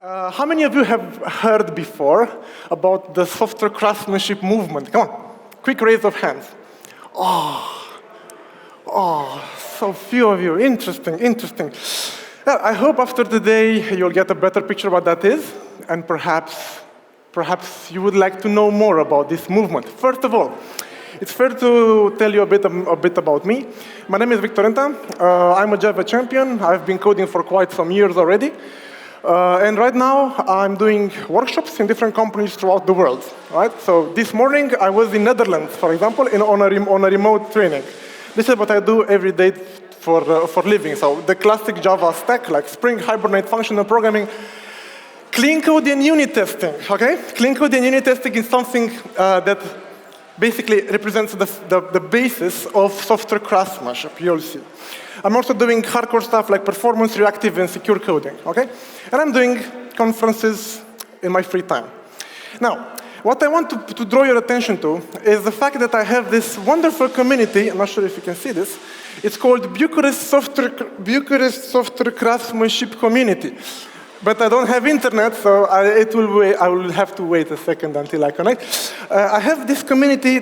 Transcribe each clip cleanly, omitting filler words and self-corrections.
How many of you have heard before about the software craftsmanship movement? Come on, quick raise of hands. So few of you. Interesting. Well, I hope after today you'll get a better picture what that is, and perhaps you would like to know more about this movement. First of all, it's fair to tell you a bit about me. My name is Rentea. I'm a Java champion. I've been coding for quite some years already. And right now, I'm doing workshops in different companies throughout the world. Right? So this morning, I was in Netherlands, for example, on a remote training. This is what I do every day for living. So the classic Java stack, like Spring, Hibernate, functional programming, clean code and unit testing. Okay? Clean code and unit testing is something that basically represents the basis of software craftsmanship, you'll see. I'm also doing hardcore stuff like performance, reactive, and secure coding, okay? And I'm doing conferences in my free time. Now, what I want to draw your attention to is the fact that I have this wonderful community. I'm not sure if you can see this. It's called Bucharest Software Craftsmanship Community. But I don't have internet, so I will have to wait a second until I connect. I have this community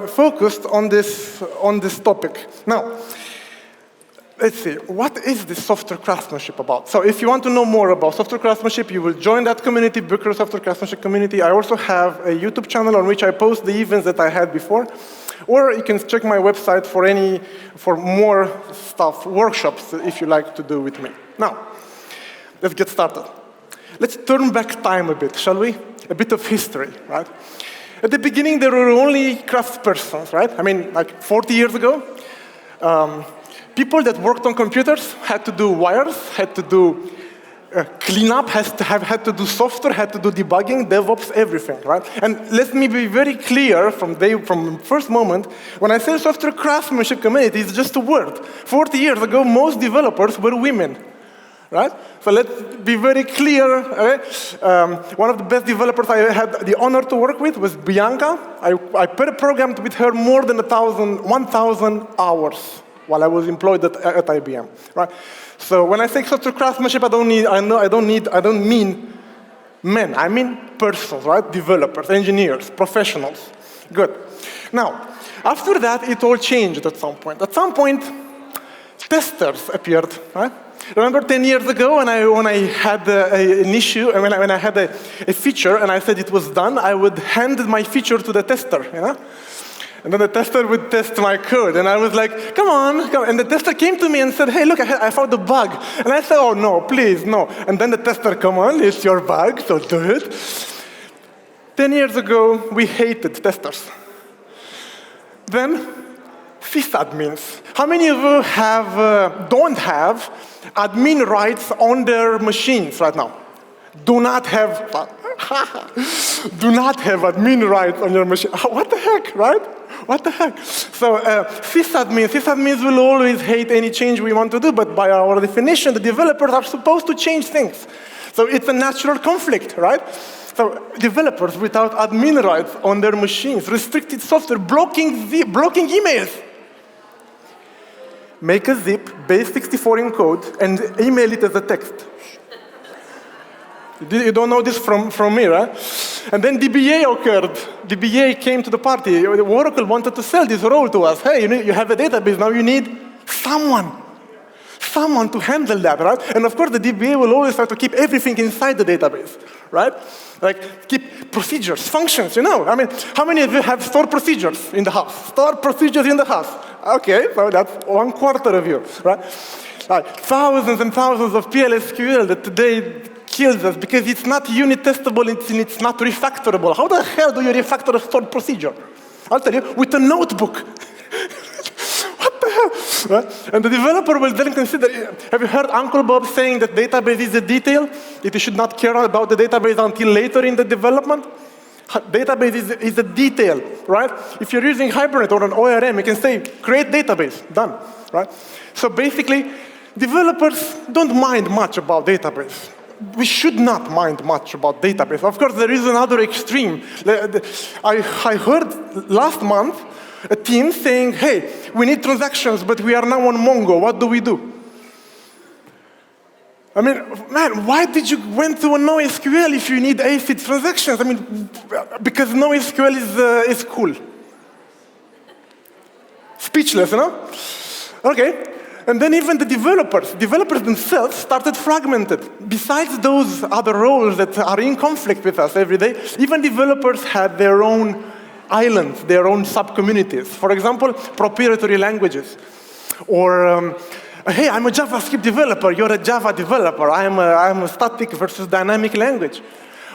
focused on this topic. Now, let's see, what is this software craftsmanship about? So if you want to know more about software craftsmanship, you will join that community, Bucharest Software Craftsmanship Community. I also have a YouTube channel on which I post the events that I had before. Or you can check my website for more stuff, workshops, if you like to do with me. Now, let's get started. Let's turn back time a bit, shall we? A bit of history, right? At the beginning, there were only craftspersons, right? I mean, like 40 years ago, people that worked on computers had to do wires, had to do cleanup, had to do software, had to do debugging, DevOps, everything, right? And let me be very clear from the first moment, when I say software craftsmanship community, it's just a word. 40 years ago, most developers were women. Right? So let's be very clear. Okay? One of the best developers I had the honor to work with was Bianca. I programmed with her more than 1,000 hours while I was employed at IBM. Right? So when I say software craftsmanship, I don't mean men. I mean persons, right? Developers, engineers, professionals. Good. Now, after that, it all changed at some point. At some point, testers appeared. Right? Remember 10 years ago when I had an issue, and when I had a feature and I said it was done, I would hand my feature to the tester, you know? And then the tester would test my code. And I was like, come on. And the tester came to me and said, hey, look, I found a bug. And I said, oh, no, please, no. And then the tester, come on, it's your bug, so do it. 10 years ago, we hated testers. Then, sysadmins. How many of you don't have admin rights on their machines right now? Do not have admin rights on your machine. What the heck, right? What the heck? So sysadmins will always hate any change we want to do, but by our definition, the developers are supposed to change things. So it's a natural conflict, right? So developers without admin rights on their machines, restricted software, blocking emails. Make a zip, base 64 in code, and email it as a text. You don't know this from me, right? And then DBA occurred. DBA came to the party. Oracle wanted to sell this role to us. Hey, you have a database, now you need someone to handle that, right? And of course, the DBA will always try to keep everything inside the database, right? Like, keep procedures, functions, you know. I mean, how many of you have stored procedures in the house? Stored procedures in the house. Okay, so that's 1/4 of you, right? Thousands and thousands of PLSQL that today kills us because it's not unit testable, it's not refactorable. How the hell do you refactor a stored procedure? I'll tell you, with a notebook. What the hell? Right? And the developer will then consider, have you heard Uncle Bob saying that database is a detail? That you should not care about the database until later in the development? Database is a detail, right? If you're using Hibernate or an ORM, you can say, create database, done, right? So basically, developers don't mind much about database. We should not mind much about database. Of course, there is another extreme. I heard last month a team saying, hey, we need transactions, but we are now on Mongo. What do we do? I mean, man, why did you went to a NoSQL if you need ACID transactions? I mean, because NoSQL is cool. Speechless, you know? Okay. And then even the developers themselves started fragmented. Besides those other roles that are in conflict with us every day, even developers had their own islands, their own sub-communities. For example, proprietary languages. Or, hey, I'm a JavaScript developer, you're a Java developer. I'm a static versus dynamic language.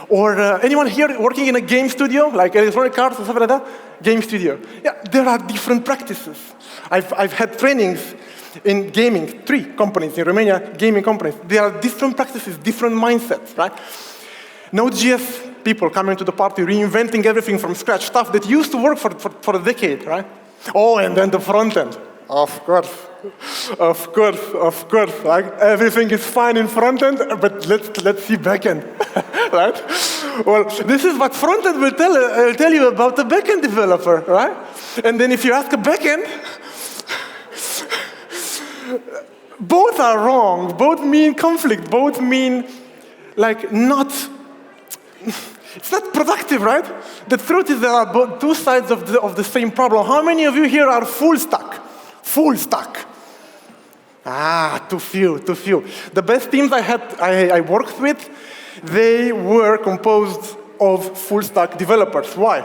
Or anyone here working in a game studio, like Electronic Arts or something like that? Game studio. Yeah, there are different practices. I've had trainings in gaming, 3 companies in Romania, gaming companies. There are different practices, different mindsets, right? Node.js people coming to the party, reinventing everything from scratch, stuff that used to work for a decade, right? Oh, and then the front end. Of course. Like, everything is fine in front end, but let's see back end, right? Well, this is what front end will tell you about the back end developer, right? And then if you ask a back end, both are wrong, both mean conflict, both mean like not, it's not productive, right? The truth is there are both 2 sides of the same problem. How many of you here are full stack? Full stack. Too few. The best teams I worked with, they were composed of full stack developers. Why?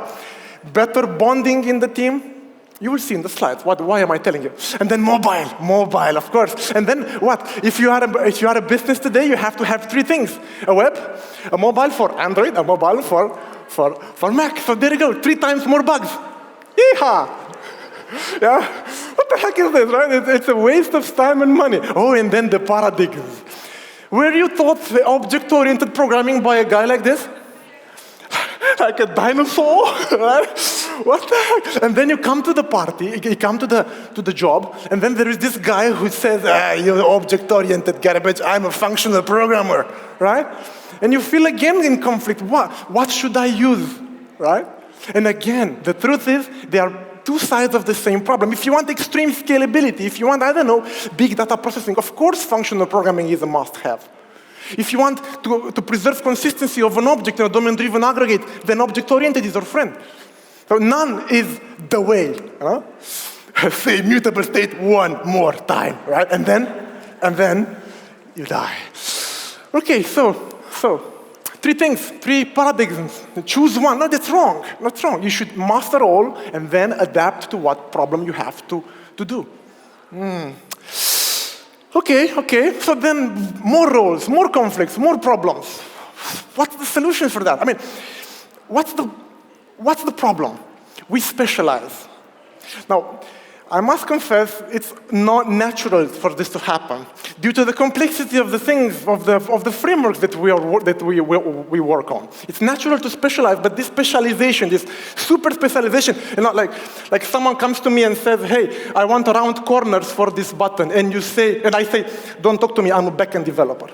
Better bonding in the team. You will see in the slides. Why am I telling you? And then mobile, of course. And then what? If you are a business today, you have to have 3 things: a web, a mobile for Android, a mobile for Mac. So there you go, 3 times more bugs. Yeehaw! Yeah. What the heck is this, right? It's a waste of time and money. Oh, and then the paradigms. Were you taught object-oriented programming by a guy like this? Like a dinosaur, right? What the heck? And then you come to the party, you come to the job, and then there is this guy who says, you're object-oriented garbage, I'm a functional programmer, right? And you feel again in conflict. What should I use, right? And again, the truth is, there are 2 sides of the same problem. If you want extreme scalability, if you want, I don't know, big data processing, of course functional programming is a must-have. If you want to preserve consistency of an object in a domain-driven aggregate, then object-oriented is your friend. So none is the way. Huh? Say mutable state 1 more time, right? And then you die. Okay, so 3 things, 3 paradigms. Choose one. No, that's wrong. That's wrong. You should master all and then adapt to what problem you have to do. Okay. So then more roles, more conflicts, more problems. What's the solution for that? I mean, what's the problem? We specialize. Now, I must confess, it's not natural for this to happen due to the complexity of the things, of the frameworks that we work on. It's natural to specialize, but this specialization, this super specialization, and not like someone comes to me and says, hey, I want round corners for this button, and I say, don't talk to me, I'm a backend developer.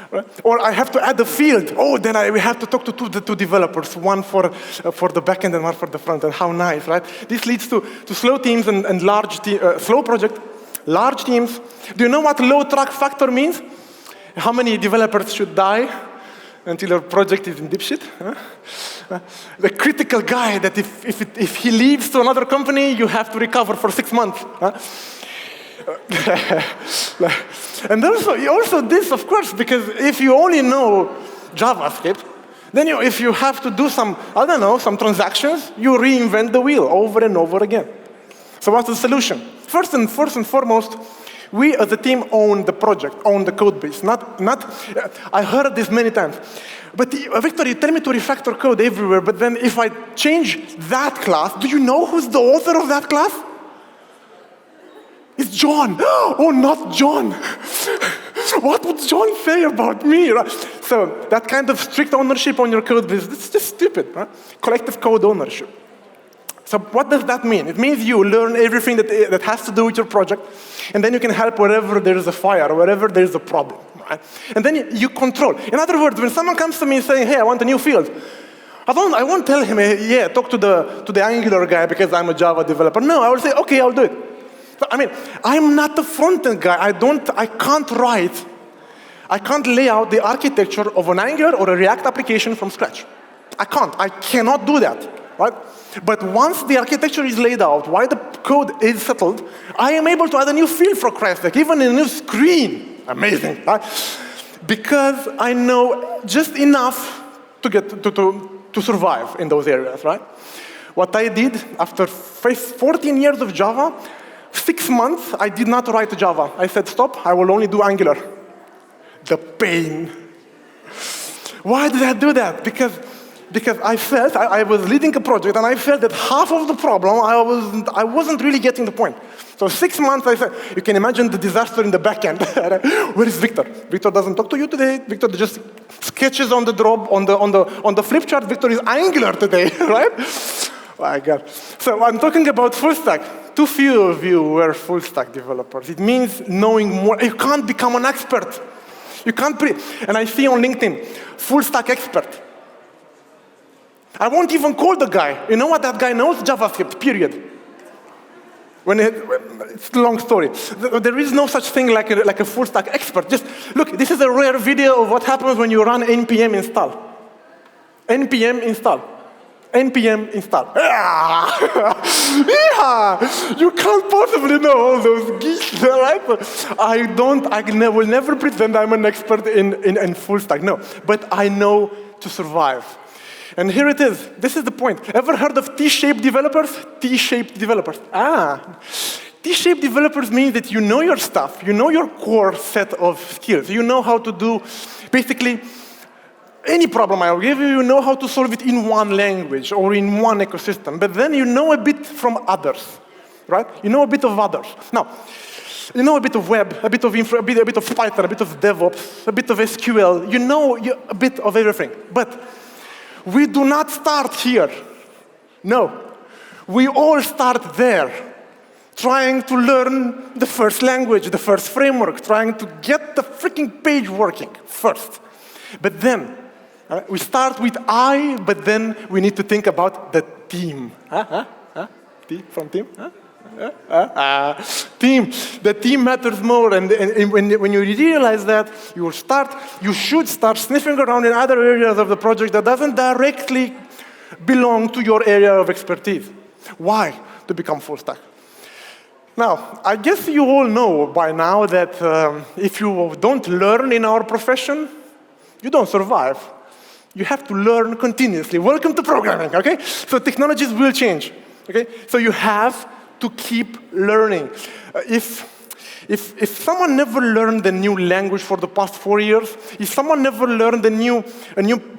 Right? Or I have to add a field. Oh, then we have to talk to two developers, one for the backend and one for the front end. How nice, right? This leads to slow teams and large slow project, large teams. Do you know what low track factor means? How many developers should die until your project is in deep shit? Huh? The critical guy that if he leaves to another company, you have to recover for 6 months. Huh? And also this, of course, because if you only know JavaScript, then if you have to do some transactions, you reinvent the wheel over and over again. So what's the solution? First and foremost, we as a team own the project, own the code base. I heard this many times. But Victor, you tell me to refactor code everywhere, but then if I change that class, do you know who's the author of that class? It's John. Oh, not John. What would John say about me? Right? So that kind of strict ownership on your code base, it's just stupid. Right? Collective code ownership. So what does that mean? It means you learn everything that has to do with your project, and then you can help wherever there is a fire, wherever there is a problem. Right? And then you control. In other words, when someone comes to me saying, hey, I want a new field, I won't tell him, yeah, talk to the Angular guy because I'm a Java developer. No, I will say, okay, I'll do it. So, I mean, I'm not the front-end guy. I can't lay out the architecture of an Angular or a React application from scratch. I cannot do that, right? But once the architecture is laid out, while the code is settled, I am able to add a new field for Christ's sake, even a new screen. Amazing, right? Because I know just enough to get to survive in those areas, right? What I did after 14 years of Java, 6 months, I did not write Java. I said, stop, I will only do Angular. The pain. Why did I do that? Because I felt, I was leading a project, and I felt that half of the problem, I wasn't really getting the point. So 6 months, I said, you can imagine the disaster in the back end. Where is Victor? Victor doesn't talk to you today. Victor just sketches on the drop, on the flip chart. Victor is Angular today, right? My God. So I'm talking about full stack. Too few of you were full stack developers. It means knowing more. You can't become an expert. You can't and I see on LinkedIn, full stack expert. I won't even call the guy. You know what that guy knows? JavaScript, period. It's a long story. There is no such thing like a full stack expert. Just look, this is a rare video of what happens when you run npm install. npm install. npm install. Yeah! You can't possibly know all those geeks, right? I will never pretend I'm an expert in full stack. No, but I know to survive. And here it is. This is the point. Ever heard of T-shaped developers? T-shaped developers. T-shaped developers mean that you know your stuff. You know your core set of skills. You know how to do basically any problem I will give you, you know how to solve it in one language or in one ecosystem. But then you know a bit from others, right? You know a bit of others. Now, you know a bit of web, a bit of infra, a bit of Python, a bit of DevOps, a bit of SQL. You know a bit of everything. But we do not start here. No. We all start there, trying to learn the first language, the first framework, trying to get the freaking page working first. But then, we start with I, but then we need to think about the team. T from team? Team. The team matters more, and when you realize that, you should start sniffing around in other areas of the project that doesn't directly belong to your area of expertise. Why? To become full stack. Now, I guess you all know by now that if you don't learn in our profession, you don't survive. You have to learn continuously. Welcome to programming, okay? So technologies will change, okay? So you have to keep learning. If someone never learned a new language for the past 4 years, if someone never learned a new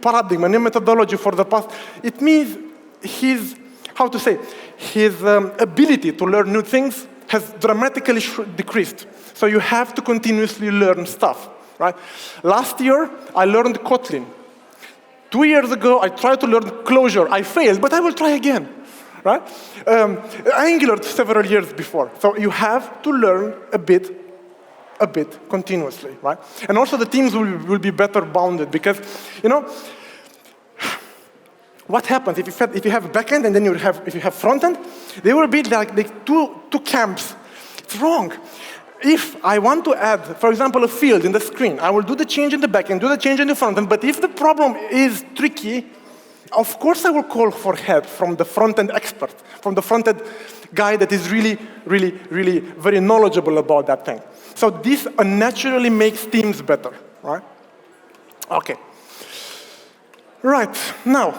paradigm, a new methodology for the past, it means his ability to learn new things has dramatically decreased. So you have to continuously learn stuff, right? Last year, I learned Kotlin. 2 years ago, I tried to learn Clojure. I failed, but I will try again, right? Angular several years before. So you have to learn a bit continuously, right? And also the teams will be better bounded because, you know, what happens if you have a backend and then if you have frontend, they will be like two camps. It's wrong. If I want to add, for example, a field in the screen, I will do the change in the backend, do the change in the frontend. But if the problem is tricky, of course I will call for help from the front-end expert, from the front-end guy that is really, really, really very knowledgeable about that thing. So this naturally makes teams better, right? Okay. Right, now,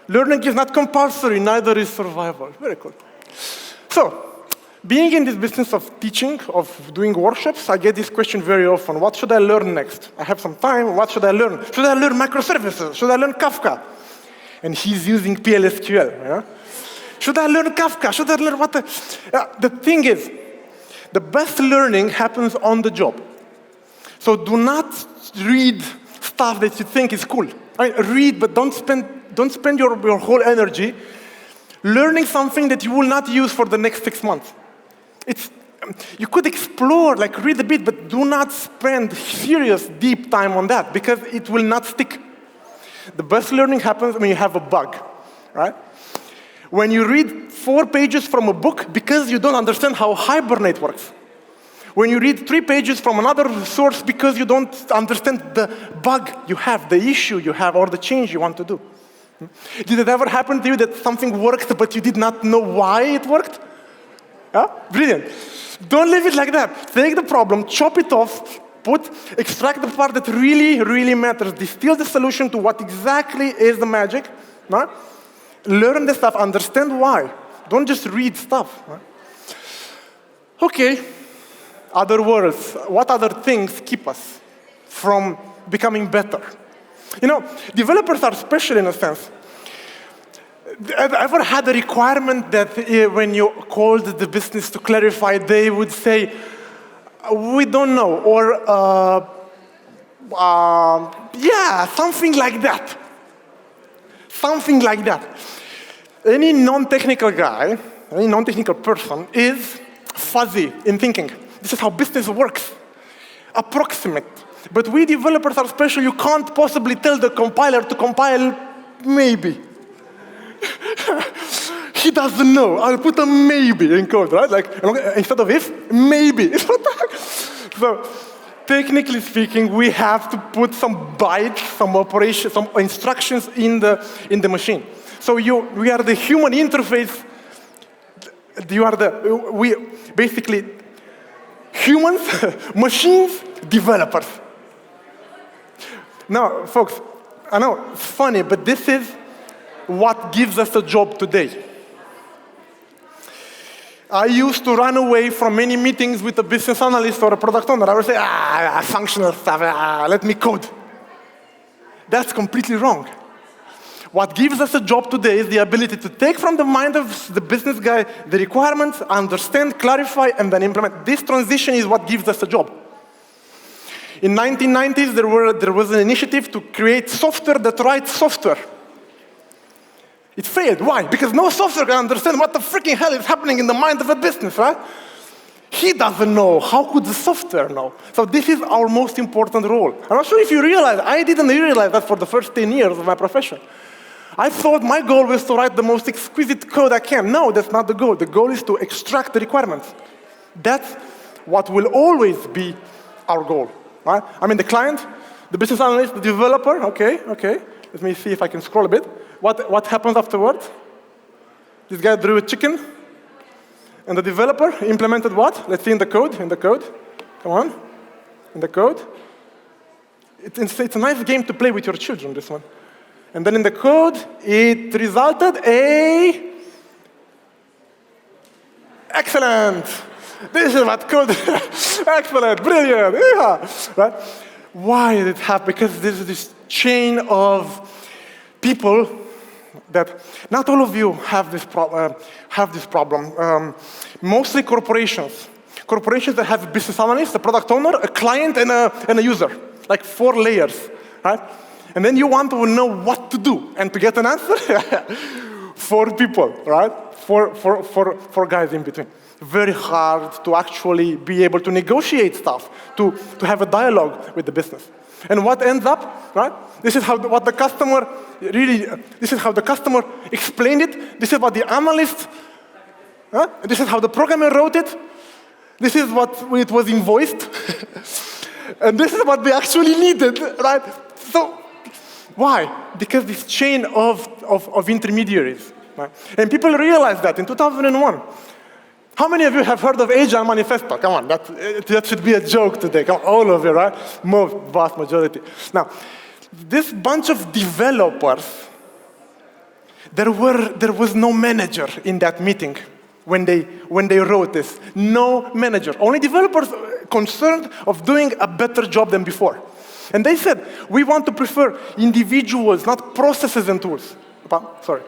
learning is not compulsory, neither is survival. Very cool. So, being in this business of teaching, of doing workshops, I get this question very often. What should I learn next? I have some time, what should I learn? Should I learn microservices? Should I learn Kafka? And he's using PLSQL. Yeah? Should I learn Kafka? Should I learn what? The thing is, the best learning happens on the job. So do not read stuff that you think is cool. I mean, read, but don't spend your whole energy learning something that you will not use for the next 6 months. You could explore, like read a bit, but do not spend serious, deep time on that because it will not stick. The best learning happens when you have a bug, right? When you read 4 pages from a book because you don't understand how Hibernate works. When you read 3 pages from another source because you don't understand the bug you have, the issue you have, or the change you want to do. Did it ever happen to you that something worked but you did not know why it worked? Yeah? Brilliant. Don't leave it like that. Take the problem, chop it off, extract the part that really, really matters, distill the solution to what exactly is the magic, right? Learn the stuff, understand why. Don't just read stuff. Right? Okay, other words. What other things keep us from becoming better? You know, developers are special in a sense. Have you ever had a requirement that when you called the business to clarify, they would say, we don't know, or yeah, something like that. Something like that. Any non-technical guy, any non-technical person is fuzzy in thinking. This is how business works. Approximate. But we developers are special. You can't possibly tell the compiler to compile maybe. He doesn't know. I'll put a maybe in code, right? Like, instead of if, maybe. So, technically speaking, we have to put some bytes, some operation, some instructions in the machine. So we are the human interface. We basically humans, machines, developers. Now, folks, I know it's funny, but this is what gives us a job today. I used to run away from many meetings with a business analyst or a product owner. I would say, functional stuff, let me code. That's completely wrong. What gives us a job today is the ability to take from the mind of the business guy the requirements, understand, clarify, and then implement. This transition is what gives us a job. In 1990s, there was an initiative to create software that writes software. It failed. Why? Because no software can understand what the freaking hell is happening in the mind of a business, right? He doesn't know. How could the software know? So this is our most important role. I'm not sure if you realize. I didn't realize that for the first 10 years of my profession. I thought my goal was to write the most exquisite code I can. No, that's not the goal. The goal is to extract the requirements. That's what will always be our goal. Right? I mean, the client, the business analyst, the developer, okay. Let me see if I can scroll a bit. What happens afterwards? This guy drew a chicken, and the developer implemented what? Let's see in the code. Come on. In the code. It's a nice game to play with your children, this one. And then in the code, it resulted a excellent. This is what code. Excellent, brilliant. Yeah. Right? Why did it happen? Because there's this chain of people that not all of you have this problem. Mostly corporations. Corporations that have a business analyst, a product owner, a client, and a user. Like 4 layers, right? And then you want to know what to do and to get an answer. 4 people, right? Four guys in between. Very hard to actually be able to negotiate stuff, to have a dialogue with the business. And what ends up, right? This is how the customer explained it. This is what the analyst, this is how the programmer wrote it. This is what it was invoiced. And this is what they actually needed, right? So, why? Because this chain of intermediaries. Right? And people realized that in 2001. How many of you have heard of Agile Manifesto? Come on, that should be a joke today. Come on, all of you, right? Vast majority. Now, this bunch of developers, there was no manager in that meeting when they wrote this. No manager. Only developers concerned of doing a better job than before. And they said, we want to prefer individuals, not processes and tools. Sorry.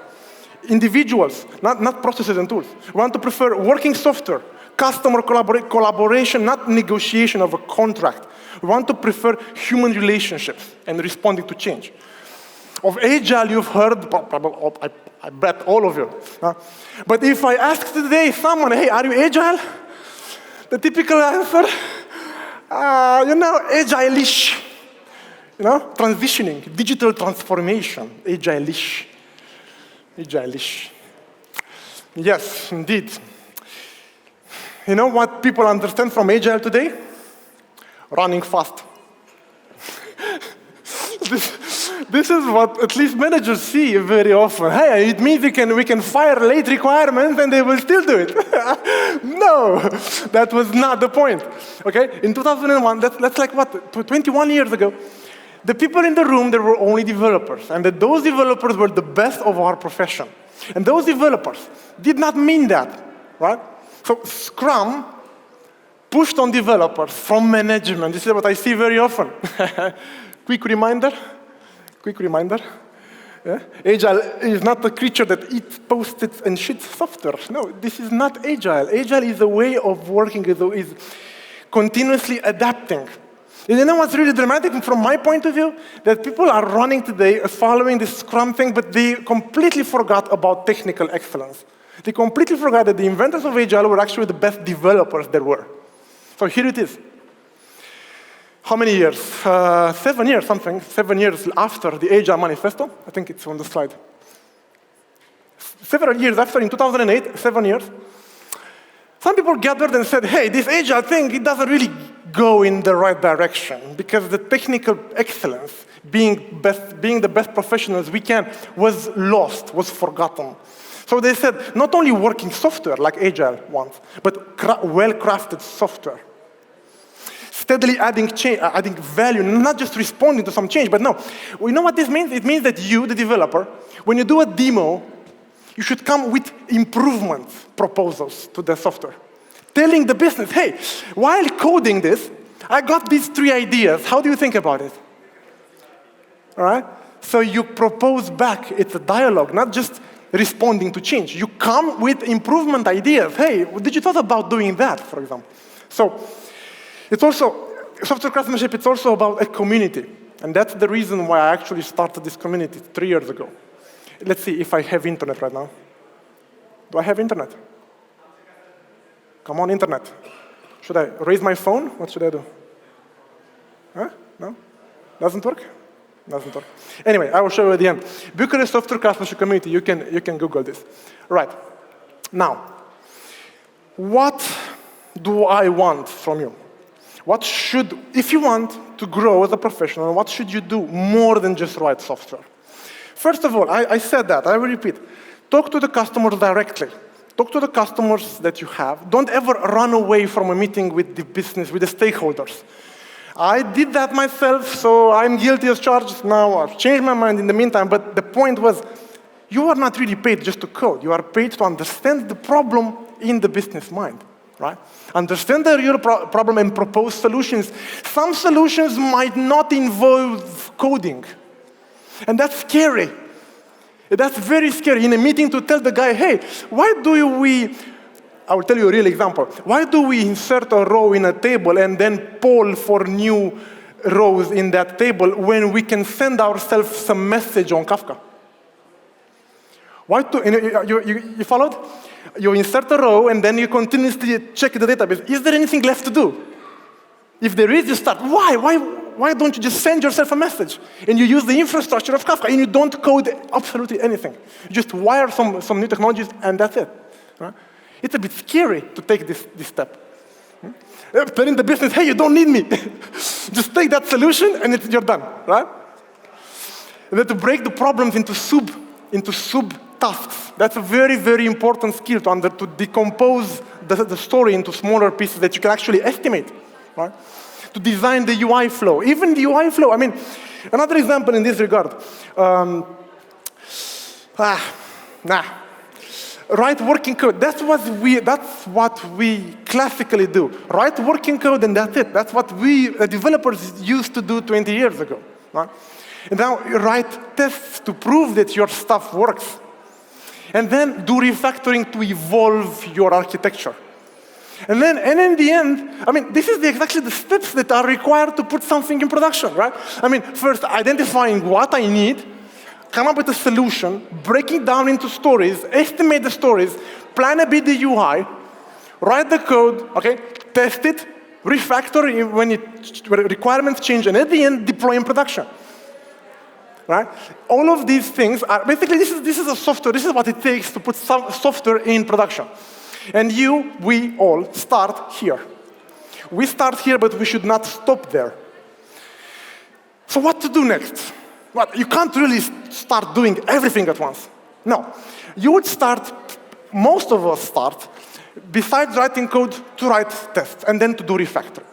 Individuals, not processes and tools. We want to prefer working software, customer collaboration, not negotiation of a contract. We want to prefer human relationships and responding to change. Of Agile, you've heard, probably, I bet all of you. But if I ask today someone, hey, are you Agile? The typical answer, Agile-ish. Transitioning, digital transformation, Agile-ish. Yes, indeed. You know what people understand from Agile today? Running fast. This is what at least managers see very often. Hey, it means we can fire late requirements and they will still do it. No, that was not the point. Okay, in 2001, that's like what, 21 years ago, the people in the room, there were only developers, and that those developers were the best of our profession. And those developers did not mean that, right? So Scrum pushed on developers from management. This is what I see very often. Quick reminder. Yeah? Agile is not a creature that eats Post-its and shits software. No, this is not Agile. Agile is a way of working, is continuously adapting. And you know what's really dramatic from my point of view? That people are running today following this Scrum thing, but they completely forgot about technical excellence. They completely forgot that the inventors of Agile were actually the best developers there were. So here it is. How many years? 7 years, something. 7 years after the Agile Manifesto. I think it's on the slide. Several years after, in 2008, 7 years, some people gathered and said, hey, this Agile thing, it doesn't really go in the right direction because the technical excellence, being the best professionals we can, was lost, was forgotten. So they said, not only working software like Agile wants, but well-crafted software. Steadily adding value, not just responding to some change, but no. You know what this means? It means that you, the developer, when you do a demo, you should come with improvement proposals to the software. Telling the business, hey, while coding this, I got these 3 ideas. How do you think about it? All right? So you propose back. It's a dialogue, not just responding to change. You come with improvement ideas. Hey, did you thought about doing that, for example? So it's also, software craftsmanship, it's also about a community. And that's the reason why I actually started this community 3 years ago. Let's see if I have internet right now. Do I have internet? Come on, internet. Should I raise my phone? What should I do? Huh? No? Doesn't work? Doesn't work. Anyway, I will show you at the end. Bucharest Software Craftsmanship Community, you can Google this. Right. Now, what do I want from you? What should, if you want to grow as a professional, what should you do more than just write software? First of all, I said that, I will repeat. Talk to the customers directly. Talk to the customers that you have. Don't ever run away from a meeting with the business, with the stakeholders. I did that myself, so I'm guilty as charged. Now I've changed my mind in the meantime, but the point was, you are not really paid just to code. You are paid to understand the problem in the business mind, right? Understand the real problem and propose solutions. Some solutions might not involve coding. And that's scary. That's very scary. In a meeting to tell the guy, hey, why do we, I will tell you a real example. Why do we insert a row in a table and then poll for new rows in that table when we can send ourselves some message on Kafka? Why you followed? You insert a row and then you continuously check the database. Is there anything left to do? If there is, you start. Why don't you just send yourself a message? And you use the infrastructure of Kafka and you don't code absolutely anything. You just wire some new technologies and that's it. Right? It's a bit scary to take this step. Telling the business, hey, you don't need me. Just take that solution and you're done, right? And then to break the problems into sub-tasks. That's a very, very important skill to decompose the story into smaller pieces that you can actually estimate, right? To design the UI flow. Even the UI flow, I mean, another example in this regard. Write working code. That's what we classically do. Write working code and that's it. That's what we developers used to do 20 years ago. Right? And now you write tests to prove that your stuff works. And then do refactoring to evolve your architecture. And in the end, I mean, this is exactly the steps that are required to put something in production, right? I mean, first identifying what I need, come up with a solution, break it down into stories, estimate the stories, plan a bit the UI, write the code, okay, test it, refactor when requirements change, and at the end, deploy in production. right? All of these things are, basically this is a software, this is what it takes to put some software in production. And we all start here. We start here, but we should not stop there. So what to do next? Well, you can't really start doing everything at once. No. You would start, most of us start, besides writing code, to write tests, and then to do refactoring.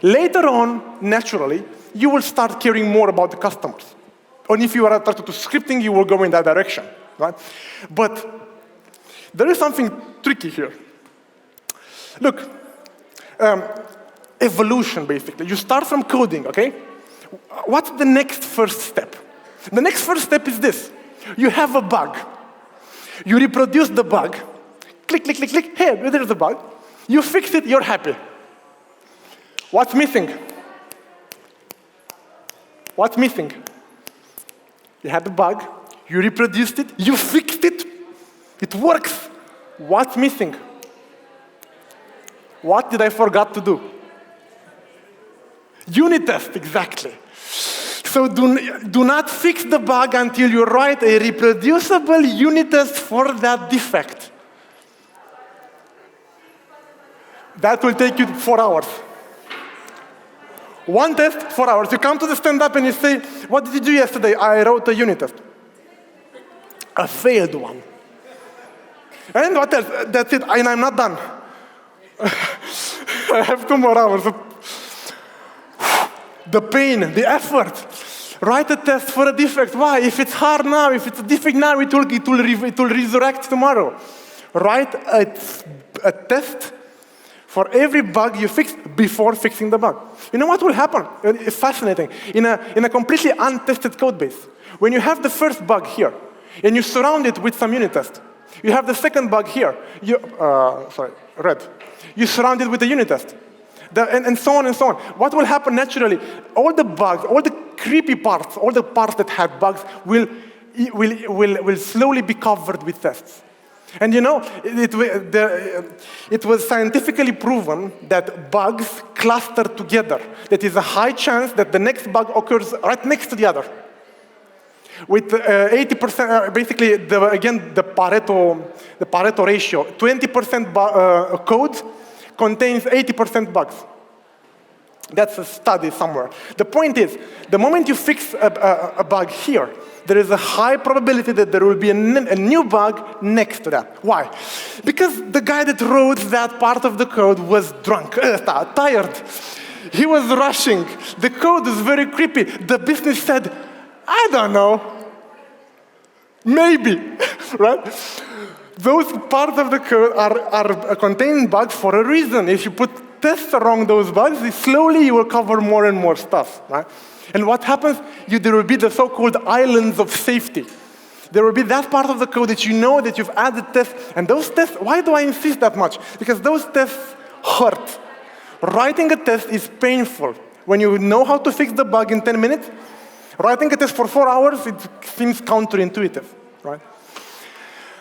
Later on, naturally, you will start caring more about the customers. And if you are attracted to scripting, you will go in that direction, right? But there is something tricky here. Look, evolution, basically. You start from coding, okay? What's the next first step? The next first step is this. You have a bug. You reproduce the bug. Click, click, click, click. Hey, there's a bug. You fix it, you're happy. What's missing? What's missing? You had the bug. You reproduced it. You fixed it. It works. What's missing? What did I forget to do? Unit test, exactly. So do not fix the bug until you write a reproducible unit test for that defect. That will take you 4 hours. One test, 4 hours. You come to the stand-up and you say, what did you do yesterday? I wrote a unit test. A failed one. And what else? That's it, and I'm not done. I have 2 more hours. The pain, the effort. Write a test for a defect. Why? If it's hard now, if it's a defect now, it will resurrect tomorrow. Write a test for every bug you fix before fixing the bug. You know what will happen? It's fascinating. In a completely untested code base, when you have the first bug here, and you surround it with some unit test, you have the second bug here, red. You surround it with a unit test. And so on and so on. What will happen naturally? All the bugs, all the creepy parts, all the parts that had bugs will slowly be covered with tests. And you know, it was scientifically proven that bugs cluster together. That is a high chance that the next bug occurs right next to the other. With 80%, basically, the Pareto ratio, 20% code contains 80% bugs. That's a study somewhere. The point is, the moment you fix a bug here, there is a high probability that there will be a new bug next to that. Why? Because the guy that wrote that part of the code was drunk, tired. He was rushing. The code was very creepy. The business said, I don't know, maybe, right? Those parts of the code are containing bugs for a reason. If you put tests around those bugs, slowly you will cover more and more stuff, right? And what happens? There will be the so-called islands of safety. There will be that part of the code that you know that you've added tests. And those tests, why do I insist that much? Because those tests hurt. Writing a test is painful. When you know how to fix the bug in 10 minutes, writing a test for 4 hours, it seems counterintuitive, right?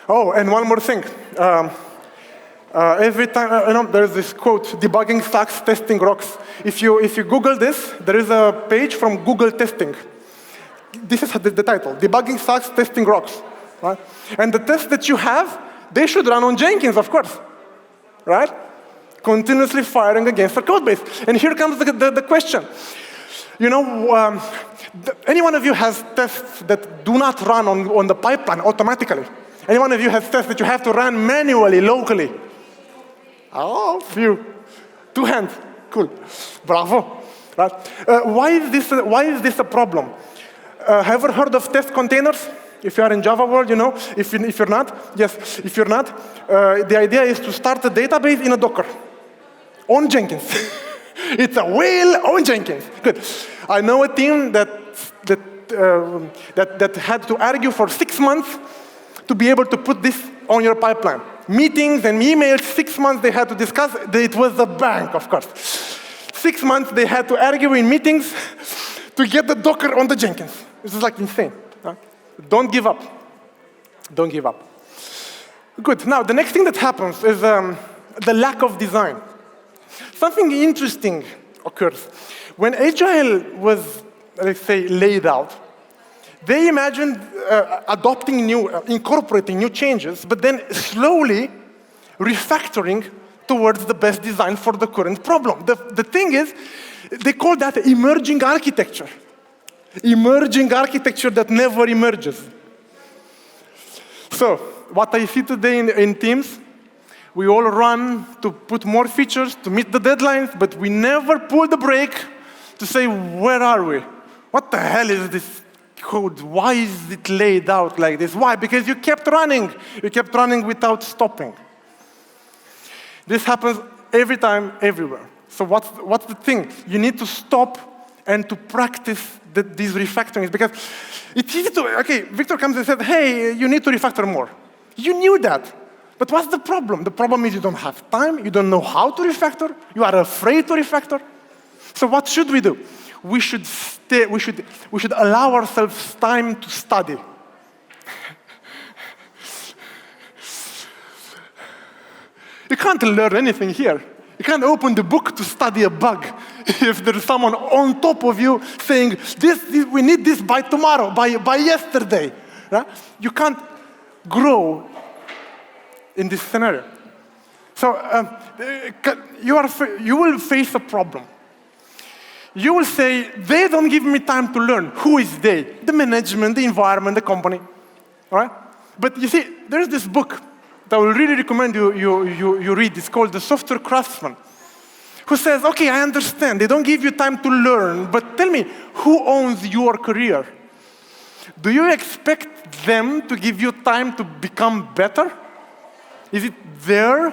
Oh, and one more thing. Every time, there's this quote, debugging sucks, testing rocks. If you Google this, there is a page from Google Testing. This is the title, debugging sucks, testing rocks. Right? And the tests that you have, they should run on Jenkins, of course. Right? Continuously firing against the code base. And here comes the question. You know, any one of you has tests that do not run on the pipeline automatically? Any one of you has tests that you have to run manually, locally? Oh, few. 2 hands. Cool. Bravo. Right? Why is this a problem? Have you ever heard of test containers? If you are in Java world, you know. If you're not, yes. If you're not, the idea is to start a database in a Docker on Jenkins. It's a whale on Jenkins. Good. I know a team that had to argue for 6 months to be able to put this on your pipeline. Meetings and emails, 6 months they had to discuss. It was a bank, of course. 6 months they had to argue in meetings to get the Docker on the Jenkins. This is like insane. Right? Don't give up. Don't give up. Good. Now, the next thing that happens is the lack of design. Something interesting occurs. When Agile was, let's say, laid out, They imagined incorporating new changes, but then slowly refactoring towards the best design for the current problem. The thing is, they call that emerging architecture. Emerging architecture that never emerges. So, what I see today in teams, we all run to put more features, to meet the deadlines, but we never pull the brake to say, where are we? What the hell is this code? Why is it laid out like this? Why? Because you kept running. You kept running without stopping. This happens every time, everywhere. So what's the thing? You need to stop and to practice these refactorings, because it's easy to, okay, Victor comes and said, hey, you need to refactor more. You knew that. But what's the problem? The problem is you don't have time, you don't know how to refactor, you are afraid to refactor. So what should we do? We should allow ourselves time to study. You can't learn anything here. You can't open the book to study a bug if there's someone on top of you saying, we need this by tomorrow, by yesterday. Right? You can't grow in this scenario. So you will face a problem. You will say, they don't give me time to learn. Who is they? The management, the environment, the company. All right? But you see, there's this book that I will really recommend you read. It's called The Software Craftsman, who says, okay, I understand. They don't give you time to learn, but tell me, who owns your career? Do you expect them to give you time to become better? Is it their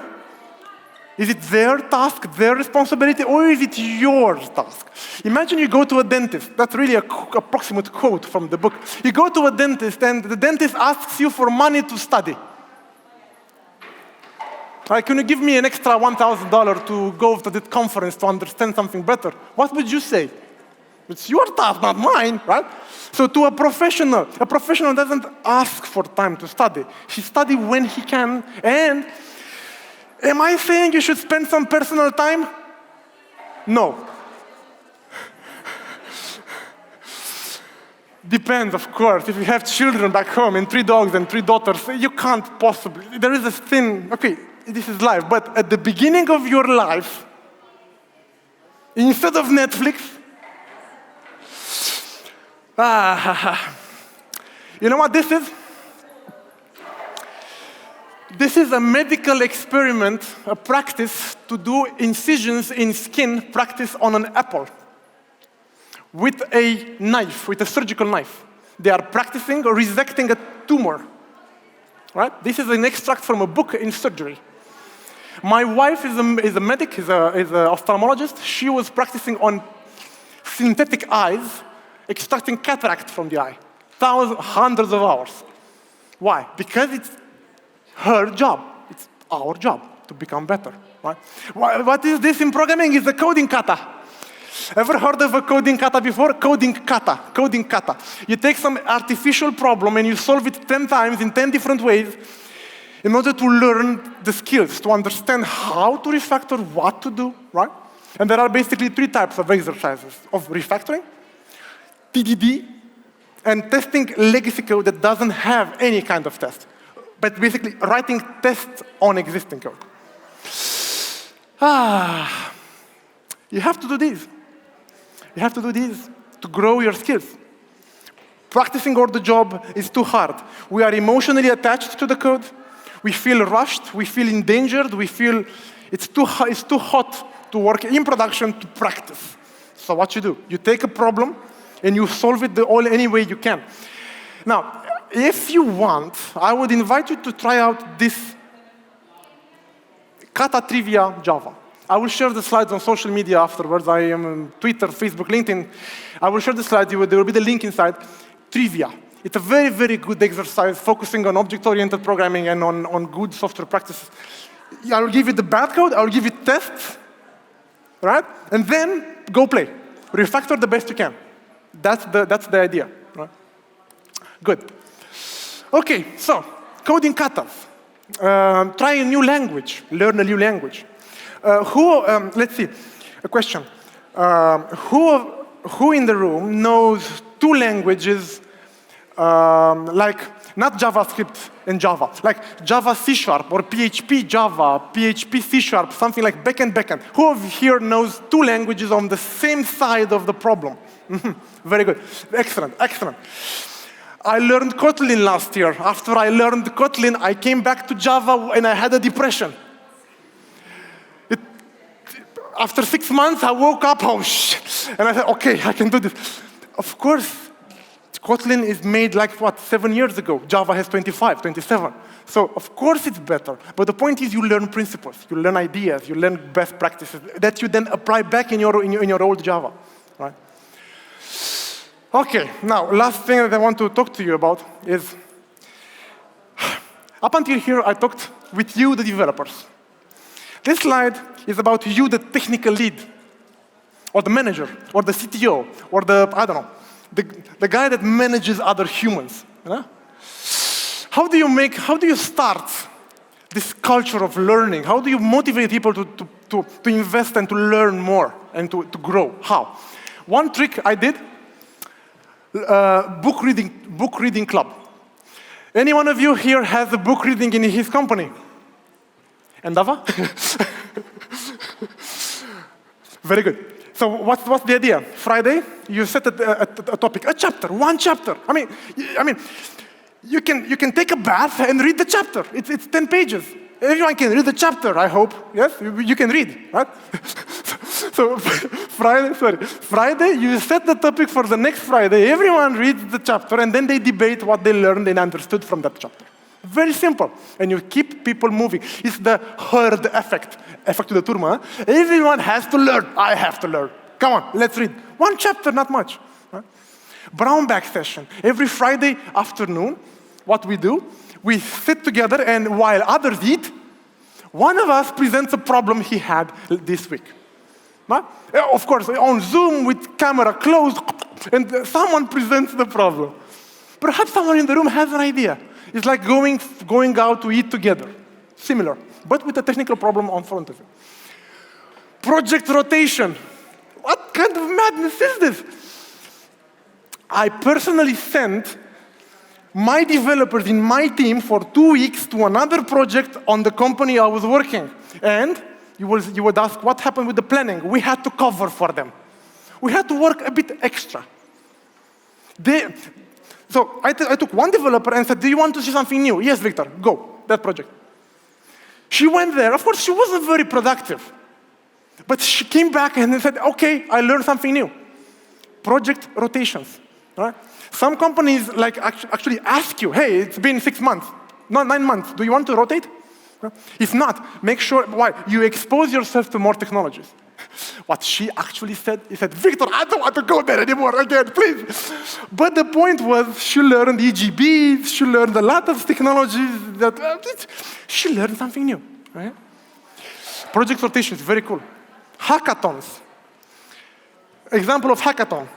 task, their responsibility, or is it your task? Imagine you go to a dentist. That's really an approximate quote from the book. You go to a dentist, and the dentist asks you for money to study. Can you give me an extra $1,000 to go to that conference to understand something better? What would you say? It's your task, not mine, right? So to a professional doesn't ask for time to study. He studies when he can. And am I saying you should spend some personal time? No. Depends, of course. If you have children back home and 3 dogs and 3 daughters, you can't possibly. There is a thing, okay, this is life, but at the beginning of your life, instead of Netflix, you know what this is? This is a medical experiment, a practice to do incisions in skin, practice on an apple with a knife, with a surgical knife. They are practicing resecting a tumor. Right? This is an extract from a book in surgery. My wife is a medic, is an ophthalmologist. She was practicing on synthetic eyes, extracting cataract from the eye. Hundreds of hours. Why? Because it's her job. It's our job to become better. Right? What is this in programming? It's a coding kata. Ever heard of a coding kata before? Coding kata. You take some artificial problem and you solve it 10 times in 10 different ways in order to learn the skills, to understand how to refactor, what to do, right? And there are basically 3 types of exercises of refactoring, TDD, and testing legacy code that doesn't have any kind of test, but basically writing tests on existing code. You have to do these. You have to do these to grow your skills. Practicing on the job is too hard. We are emotionally attached to the code. We feel rushed. We feel endangered. We feel it's too hot to work in production to practice. So what you do? You take a problem and you solve it any way you can. Now, if you want, I would invite you to try out this Kata Trivia Java. I will share the slides on social media afterwards. I am on Twitter, Facebook, LinkedIn. I will share the slides. There will be the link inside. Trivia. It's a very, very good exercise focusing on object-oriented programming and on good software practices. I will give you the bad code. I will give you tests, right? And then go play. Refactor the best you can. That's the idea, right? Good. Okay, so coding katas. Try a new language. Learn a new language. Let's see, a question. Who in the room knows 2 languages like not JavaScript and Java, like Java C# or PHP Java, PHP C#, something like backend. Who of here knows two languages on the same side of the problem? Very good. Excellent. I learned Kotlin last year. After I learned Kotlin, I came back to Java and I had a depression. After 6 months, I woke up, and I said, okay, I can do this. Of course, Kotlin is made like, 7 years ago. Java has 25, 27. So, of course, it's better. But the point is you learn principles, you learn ideas, you learn best practices that you then apply back in your old Java, right? Okay, now, last thing that I want to talk to you about is, up until here, I talked with you, the developers. This slide is about you, the technical lead, or the manager, or the CTO, or the guy that manages other humans. You know? How do you start this culture of learning? How do you motivate people to invest and to learn more and to grow? How? One trick I did, book reading club. Any one of you here has a book reading in his company? Endava? Very good. So what's the idea? Friday, you set a topic, a chapter, one chapter. I mean, you can take a bath and read the chapter. It's 10 pages. Everyone can read the chapter, I hope. Yes, you can read, right? So Friday, you set the topic for the next Friday. Everyone reads the chapter, and then they debate what they learned and understood from that chapter. Very simple. And you keep people moving. It's the herd effect. Effect de turma. Everyone has to learn. I have to learn. Come on, let's read. One chapter, not much. Right? Brown bag session. Every Friday afternoon, what we do, we sit together, and while others eat, one of us presents a problem he had this week. Right? Of course, on Zoom with camera closed, and someone presents the problem. Perhaps someone in the room has an idea. It's like going out to eat together. Similar, but with a technical problem on front of you. Project rotation. What kind of madness is this? I personally sent my developers in my team for 2 weeks to another project on the company I was working. And you would ask, what happened with the planning? We had to cover for them. We had to work a bit extra. So I took one developer and said, do you want to see something new? Yes, Victor, go, that project. She went there. Of course, she wasn't very productive. But she came back and said, okay, I learned something new. Project rotations. Right? Some companies actually ask you, hey, it's been 6 months, not 9 months. Do you want to rotate? If not, make sure, you expose yourself to more technologies. What she actually said, he said, Victor, I don't want to go there anymore again, please. But the point was, she learned EGBs, she learned a lot of technologies she learned something new. Right? Project rotation is very cool. Hackathons. Example of hackathon.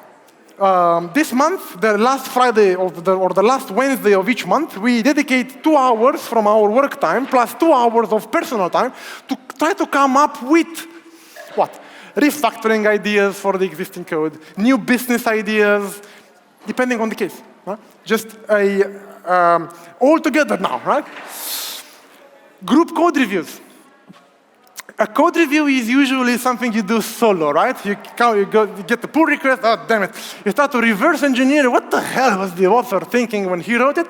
This month, the last Friday or the last Wednesday of each month, we dedicate 2 hours from our work time plus 2 hours of personal time to try to come up with what? Refactoring ideas for the existing code, new business ideas, depending on the case. Right? Just all together now, right? Group code reviews. A code review is usually something you do solo, right? You get the pull request, oh, damn it. You start to reverse engineer, what the hell was the author thinking when he wrote it?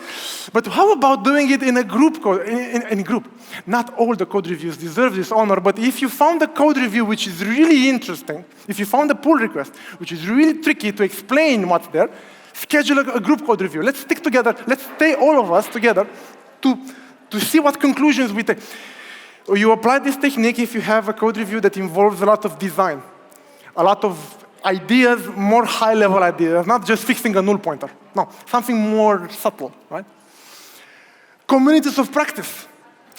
But how about doing it in a group code, in a group? Not all the code reviews deserve this honor, but if you found a code review which is really interesting, if you found a pull request which is really tricky to explain what's there, schedule a group code review. Let's stick together, let's stay all of us together to see what conclusions we take. You apply this technique if you have a code review that involves a lot of design, a lot of ideas, more high-level ideas, not just fixing a null pointer. No, something more subtle, right? Communities of practice,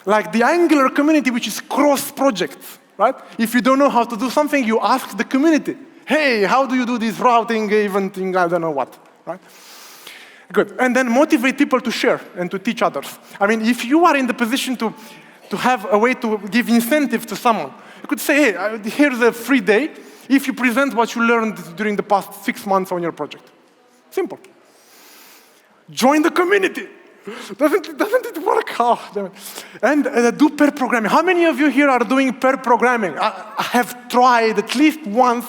like the Angular community, which is cross-projects, right? If you don't know how to do something, you ask the community, hey, how do you do this routing, eventing, I don't know what, right? Good, and then motivate people to share and to teach others. I mean, if you are in the position to have a way to give incentive to someone. You could say, hey, here's a free day if you present what you learned during the past 6 months on your project. Simple. Join the community. Doesn't it work? Oh, damn it. And do pair programming. How many of you here are doing pair programming? I have tried at least once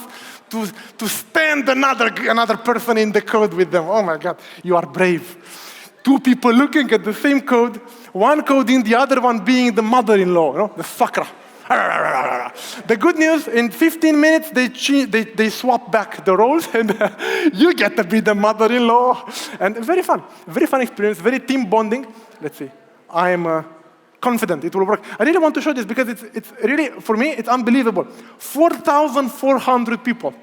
to stand another person in the code with them. Oh my God, you are brave. Two people looking at the same code, one coding, the other one being the mother-in-law, the sakra. The good news, in 15 minutes, they swap back the roles, and you get to be the mother-in-law. And very fun experience, very team bonding. Let's see. I am confident it will work. I really want to show this because it's really, for me, it's unbelievable. 4,400 people.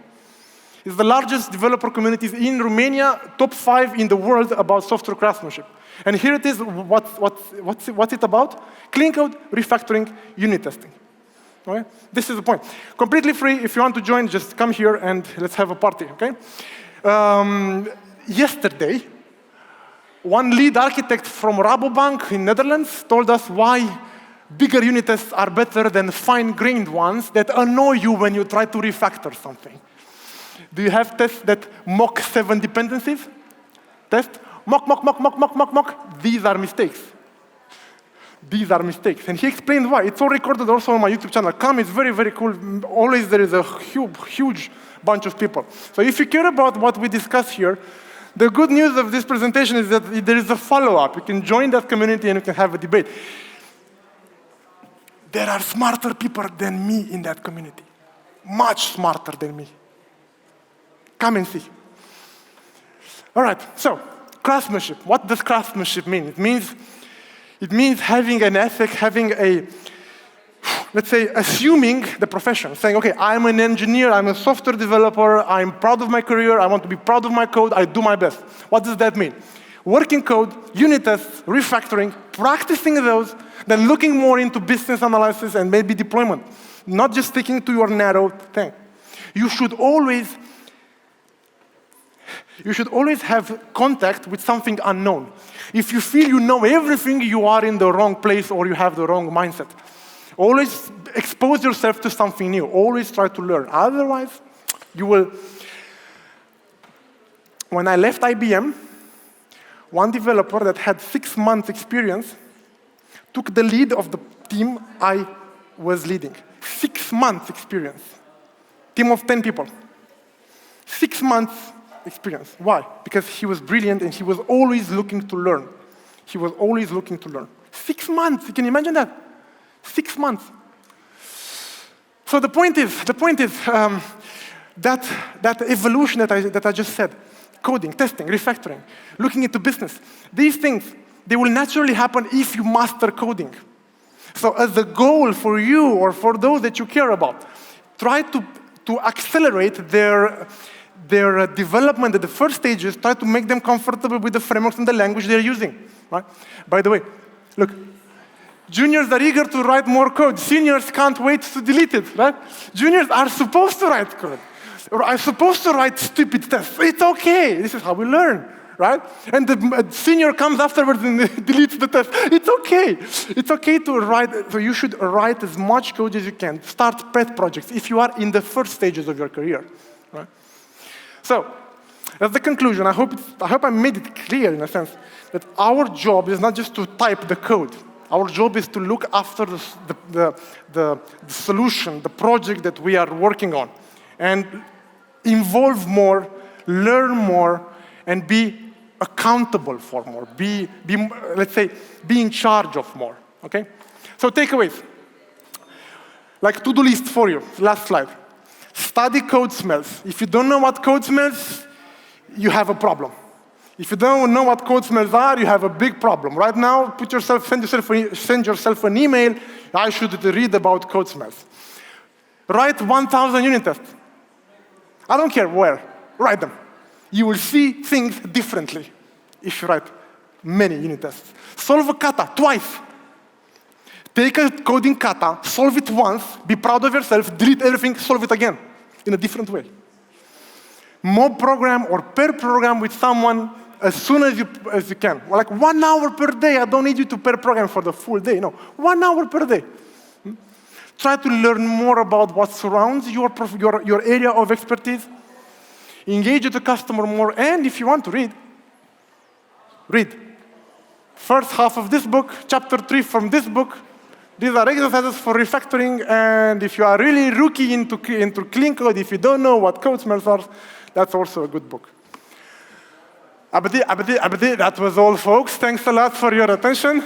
It's the largest developer communities in Romania, top 5 in the world about software craftsmanship. And here it is, what's it about? Clean code, refactoring, unit testing. Okay? This is the point. Completely free. If you want to join, just come here and let's have a party, okay? Yesterday, one lead architect from Rabobank in Netherlands told us why bigger unit tests are better than fine-grained ones that annoy you when you try to refactor something. Do you have tests that mock 7 dependencies? Test, mock. These are mistakes. These are mistakes. And he explained why. It's all recorded also on my YouTube channel. Come, it's very, very cool. Always there is a huge bunch of people. So if you care about what we discuss here, the good news of this presentation is that there is a follow-up. You can join that community and you can have a debate. There are smarter people than me in that community. Much smarter than me. Come and see. All right, so craftsmanship. What does craftsmanship mean? It means having an ethic, having a, let's say, assuming the profession, saying, okay, I'm an engineer, I'm a software developer, I'm proud of my career, I want to be proud of my code, I do my best. What does that mean? Working code, unit tests, refactoring, practicing those, then looking more into business analysis and maybe deployment, not just sticking to your narrow thing. You should always have contact with something unknown. If you feel you know everything, you are in the wrong place or you have the wrong mindset. Always expose yourself to something new. Always try to learn. Otherwise, you will. When I left IBM, one developer that had 6 months experience took the lead of the team I was leading. 6 months experience. Team of 10 people. 6 months experience. Why? Because he was brilliant and he was always looking to learn. He was always looking to learn. 6 months, you can imagine that? 6 months. So the point is that evolution that I just said, coding, testing, refactoring, looking into business, these things, they will naturally happen if you master coding. So as a goal for you or for those that you care about, try to accelerate their development at the first stages, try to make them comfortable with the frameworks and the language they're using. Right? By the way, look, juniors are eager to write more code. Seniors can't wait to delete it. Right? Juniors are supposed to write code. Or are supposed to write stupid tests. It's okay. This is how we learn. Right? And the senior comes afterwards and deletes the test. It's okay. It's okay to write. So you should write as much code as you can. Start pet projects if you are in the first stages of your career. Right? So, as the conclusion, I hope I made it clear in a sense that our job is not just to type the code. Our job is to look after the solution, the project that we are working on, and involve more, learn more, and be accountable for more. Let's say, be in charge of more. Okay? So takeaways. Like to-do list for you. Last slide. Study code smells. If you don't know what code smells, you have a problem. If you don't know what code smells are, you have a big problem. Right now, send yourself an email. I should read about code smells. Write 1,000 unit tests. I don't care where. Write them. You will see things differently if you write many unit tests. Solve a kata twice. Take a coding kata, solve it once, be proud of yourself, delete everything, solve it again in a different way. Mob program or pair program with someone as soon as you can. Like 1 hour per day. I don't need you to pair program for the full day. No, 1 hour per day. Try to learn more about what surrounds your area of expertise. Engage with the customer more, and if you want to read read. First half of this book, chapter 3 from this book. These are exercises for refactoring, and if you are really rookie into clean code, if you don't know what code smells are, that's also a good book. Abdi, that was all, folks. Thanks a lot for your attention.